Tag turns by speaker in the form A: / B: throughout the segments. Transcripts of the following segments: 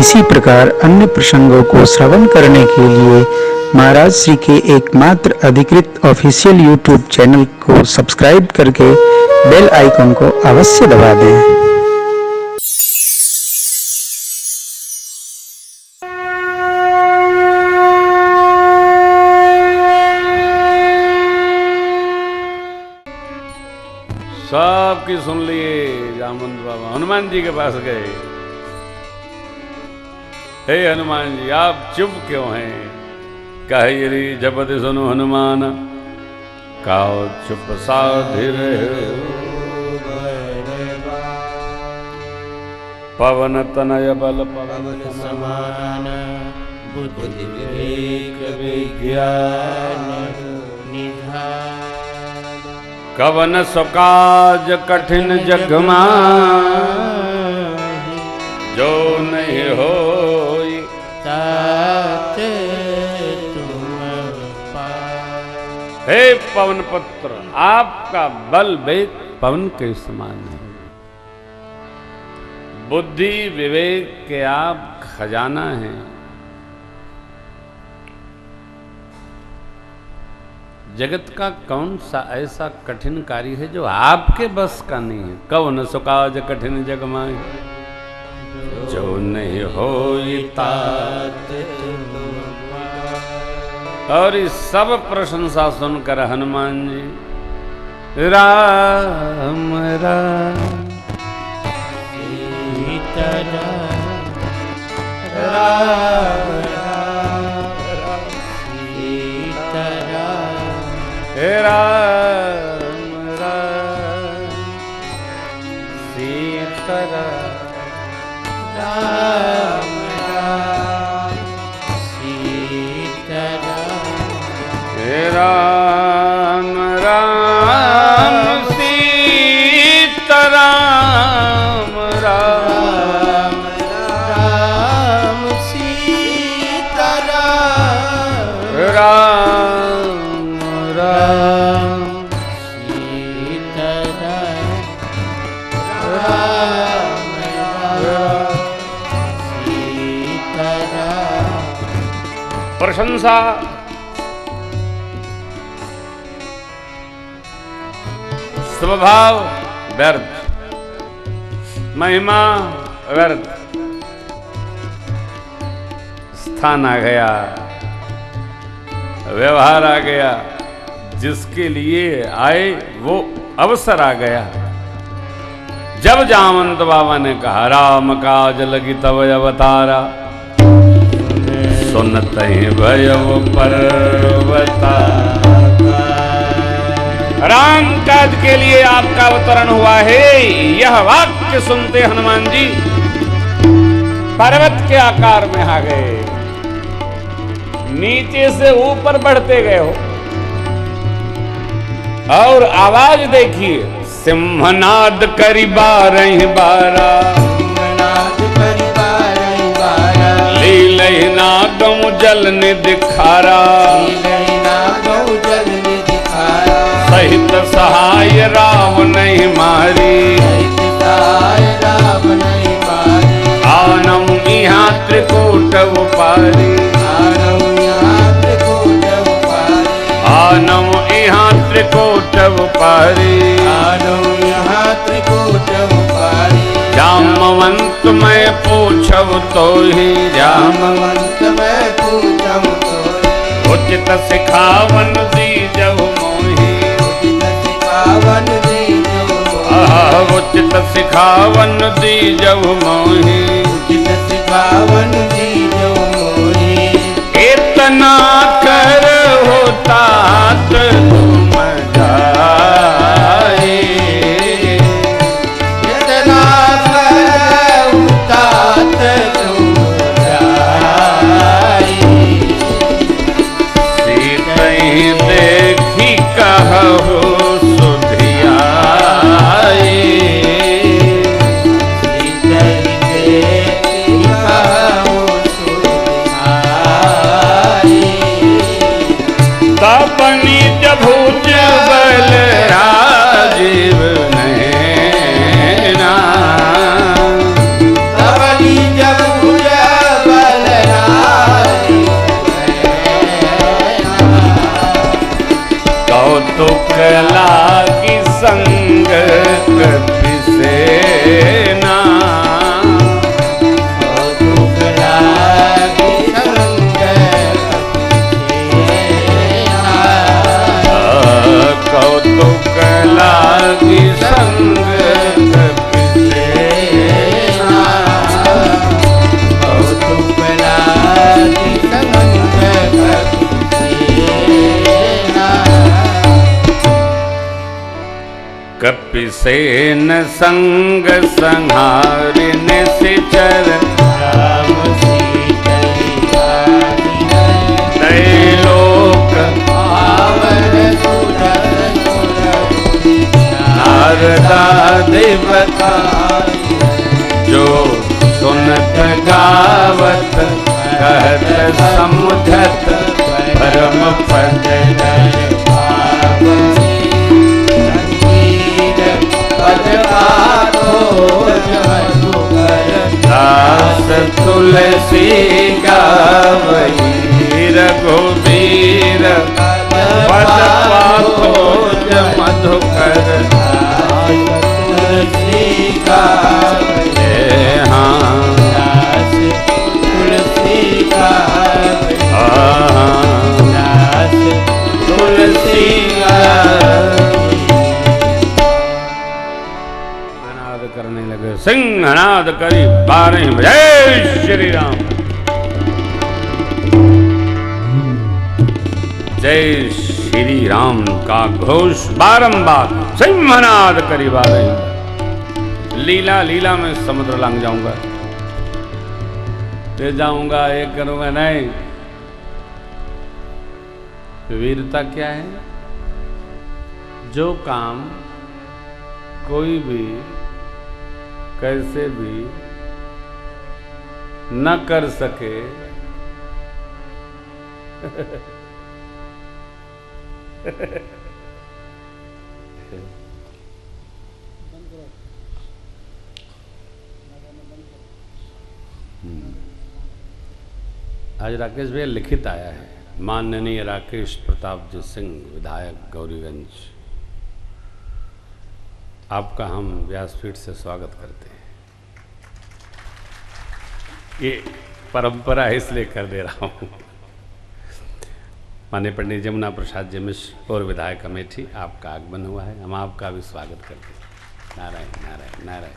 A: इसी प्रकार अन्य प्रसंगों को श्रवण करने के लिए महाराज श्री के एकमात्र अधिकृत ऑफिशियल यूट्यूब चैनल को सब्सक्राइब करके बेल आइकन को अवश्य दबा दें।
B: सबकी सुन लिए जामवंत बाबा हनुमान जी के पास गए। हे हनुमान जी आप चुप क्यों हैं? कहे रे जपति सुनो हनुमान काओ चुप साधिर पवन तनय बल पवन समान बुद्धि विवेक विज्ञान निधान कवन सुकाज कठिन जग माहि जो नहीं होई तात तुम पाहि। हे पवन पुत्र आपका बल वेग पवन के समान है। बुद्धि विवेक के आप खजाना हैं। जगत का कौन सा ऐसा कठिन कार्य है जो आपके बस का नहीं है? कवन सुकाज कठिन जग माहि जो नहीं होई तात तुम पाहि। और इस सब प्रशंसा सुनकर हनुमान जी राम राम सीता राम राम राम सीता राम राम सीता राम राम सीता राम राम राम सीता राम प्रशंसा स्वभाव व्यर्थ, महिमा व्यर्थ, स्थान आ गया, व्यवहार आ गया, जिसके लिए आए वो अवसर आ गया। जब जामवंत बाबा ने कहा राम काज लगी तब अवतारा सुनत ही भयव पर्वता। राम काज के लिए आपका अवतरण हुआ है। यह वाक्य सुनते हनुमान जी पर्वत के आकार में आ गए, नीचे से ऊपर बढ़ते गए हो। और आवाज देखिए सिंहनाद करी बारह बारा लीलना गौ जल ने दिखारा सहित सहाय राम नहीं मारी आनम यहाँ त्रिकूट उपारी आनम यहाँ त्रिकूट उपारी जामवंत मैं पूछब तो ही
C: जामवंत मैं पूछब तो ही
B: उचित सिखावन दीजहु मोहि
C: उचित सिखावन दीजहु
B: उचित सिखावन दीजहु मोहि
C: उचित सिखावन दीजहु मोहि।
B: इतना कर होता तुम जाए
C: इतना कर होता तुम जाए
B: सीता ही देखी कहु सुधियाए
C: सीता ही
B: जैसे न संग संहार निश्चर
C: राम सीतरि भारी है।
B: त्रैलोक
C: पावन सुरत सुरपुरी
B: नारदादि बखारी जो सुनत गावत कहत समझत परम पद दास तुलसी गावई रघुबीर पद पाथोज मधुकर
C: तुलसी गावई
B: हाँ
C: दास तुलसी गावई दास तुलसी गावई।
B: नाद करने लगे सिंहनाद करी 12 जय श्री राम। जय श्री राम का घोष बारंबार सिंहनाद करी 12। लीला लीला में समुद्र लंघ जाऊंगा, ले जाऊंगा, ये करूंगा नहीं। वीरता क्या है? जो काम कोई भी कैसे भी न कर सके आज राकेश भैया लिखित आया है। माननीय राकेश प्रताप जी सिंह विधायक गौरीगंज, आपका हम व्यासपीठ से स्वागत करते हैं। ये परंपरा इसलिए कर दे रहा हूँ। माननीय पंडित जमुना प्रसाद जी मिश्र पूर्व विधायक अमेठी, आपका आगमन हुआ है, हम आपका भी स्वागत करते हैं। नारायण नारायण नारायण।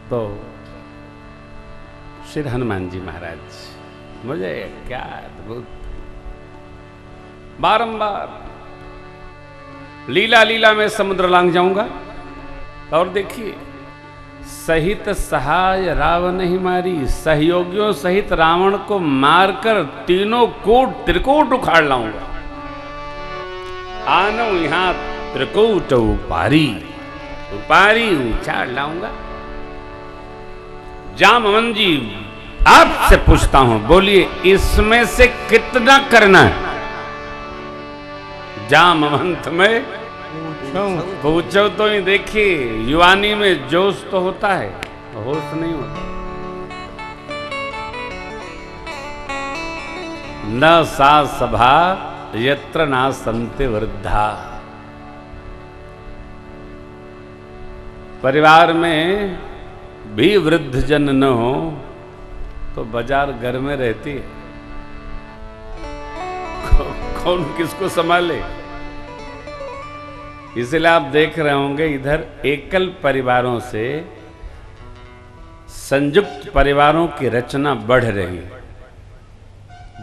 B: तो श्री हनुमान जी महाराज, मुझे क्या अद्भुत, बारंबार लीला लीला में समुद्र लांघ जाऊंगा। और देखिए, सहित सहाय रावण ही मारी, सहयोगियों सहित रावण को मारकर तीनों कोट त्रिकोट उखाड़ लाऊंगा। आनो यहां त्रिकोट उपारी, उपारी उछाड़ लाऊंगा। जामवंत जी, आपसे पूछता हूं, बोलिए इसमें से कितना करना है? जामवंत में पूछो तो ही। देखिए, युवानी में जोश तो होता है, होश नहीं होता। न सा सभा यत्र ना संते वृद्धा। परिवार में भी वृद्ध जन न हो तो बाजार घर में रहती है, कौन किसको संभाले? इसलिए आप देख रहे होंगे इधर एकल परिवारों से संयुक्त परिवारों की रचना बढ़ रही है।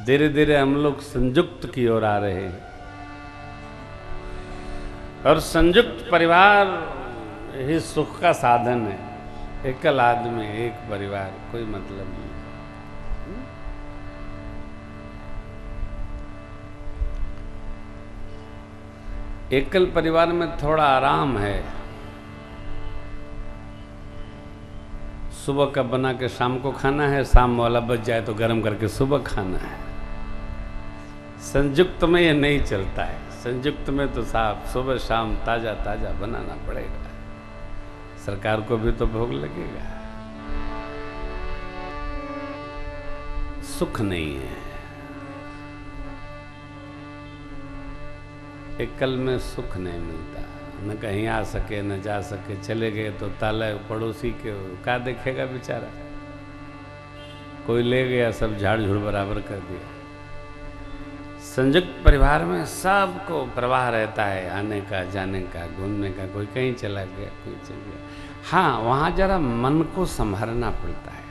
B: धीरे धीरे हम लोग संयुक्त की ओर आ रहे हैं, और संयुक्त परिवार ही सुख का साधन है। एकल आदमी, एक परिवार, कोई मतलब नहीं। एकल परिवार में थोड़ा आराम है। सुबह का बना के शाम को खाना है, शाम वाला बच जाए तो गर्म करके सुबह खाना है। संयुक्त में ये नहीं चलता है। संयुक्त में तो साफ सुबह शाम ताजा ताजा बनाना पड़ेगा, सरकार को भी तो भोग लगेगा। सुख नहीं है एकल में, सुख नहीं मिलता। न कहीं आ सके न जा सके, चले गए तो ताला पड़ोसी के क्या देखेगा बेचारा। कोई ले गया, सब झाड़ झूड़ बराबर कर दिया। संयुक्त परिवार में सबको प्रवाह रहता है, आने का, जाने का, घूमने का। कोई कहीं चला गया, कोई चल गया। हाँ, वहाँ जरा मन को संभालना पड़ता है।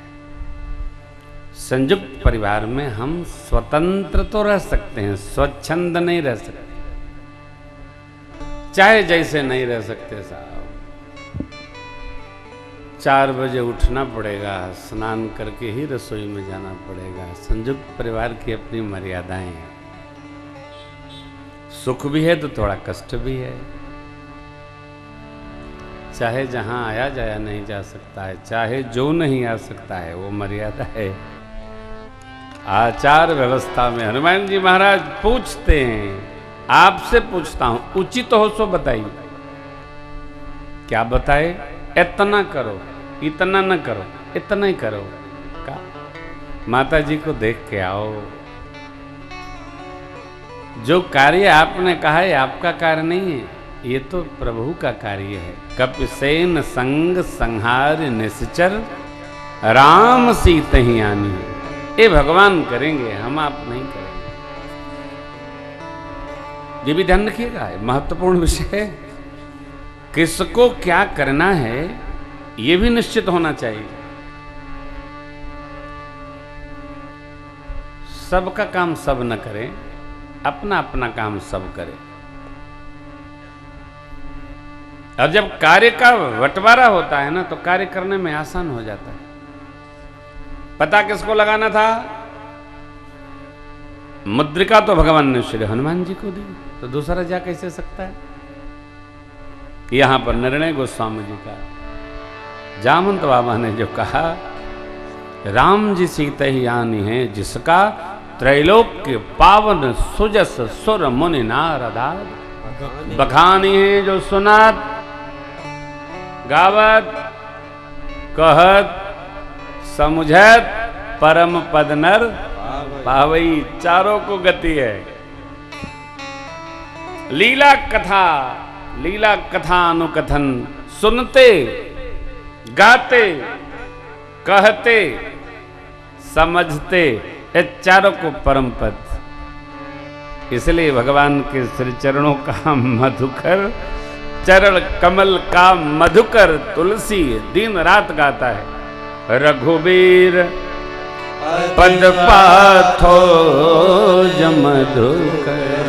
B: संयुक्त परिवार में हम स्वतंत्र तो रह सकते हैं, स्वच्छंद नहीं रह सकते, चाहे जैसे नहीं रह सकते साहब। 4 बजे उठना पड़ेगा, स्नान करके ही रसोई में जाना पड़ेगा। संयुक्त परिवार की अपनी मर्यादाएं हैं, सुख भी है तो थोड़ा कष्ट भी है। चाहे जहां आया जाया नहीं जा सकता है, चाहे जो नहीं आ सकता है, वो मर्यादा है। आचार व्यवस्था में हनुमान जी महाराज पूछते हैं, आपसे पूछता हूं, उचित हो सो बताइए। क्या बताए? इतना करो, इतना न करो, इतना ही करो। का माता जी को देख के आओ, जो कार्य आपने कहा है आपका कार्य नहीं है, ये तो प्रभु का कार्य है। कपिसेन संग संहार निश्चर राम सीत ही आनी, ये भगवान करेंगे, हम आप नहीं करेंगे। ये भी ध्यान रखिएगा, महत्वपूर्ण विषय है। किसको क्या करना है ये भी निश्चित होना चाहिए। सबका काम सब न करें, अपना अपना काम सब करें। अब जब कार्य का बंटवारा होता है ना, तो कार्य करने में आसान हो जाता है। पता किसको लगाना था? मुद्रिका तो भगवान ने श्री हनुमान जी को दी, तो दूसरा जा कैसे सकता है? यहां पर निर्णय गोस्वामी जी का, जामंत बाबा ने जो कहा, राम जी सीता ही आनी है, जिसका त्रैलोक्य पावन सुजस सुर मुनि नारदाद बखानी है, जो सुनात गावत कहत समुझत परम पद नर पावई। चारों को गति है। लीला कथा अनुकथन सुनते, गाते, कहते, समझते, ये चारों को परम पद। इसलिए भगवान के श्री चरणों का मधुकर, चरण कमल का मधुकर तुलसी दिन रात गाता है। रघुबीर पद पाथो मधुकर,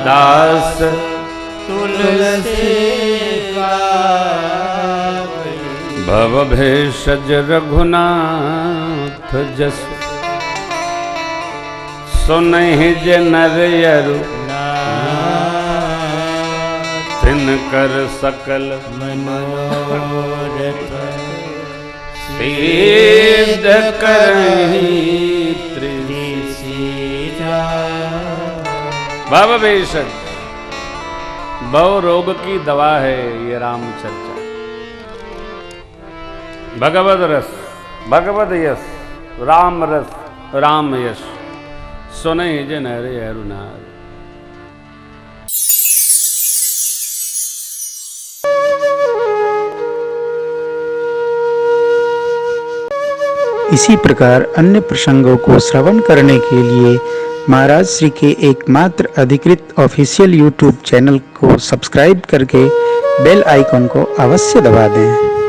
B: दास
C: तुलसी का
B: भव भेषज रघुनाथ जस, सुनहि जे नरयरु तिनकर सकल
C: मनोरथ
B: सिद्ध करहि
C: सीता।
B: भव भेषज, भव रोग की दवा है ये राम चर्चा। भगवद रस, भगवद यश, राम रस, राम यश, सुने जन हरे अरुणार।
A: इसी प्रकार अन्य प्रसंगों को श्रवण करने के लिए महाराज श्री के एकमात्र अधिकृत ऑफिशियल यूट्यूब चैनल को सब्सक्राइब करके बेल आइकन को अवश्य दबा दें।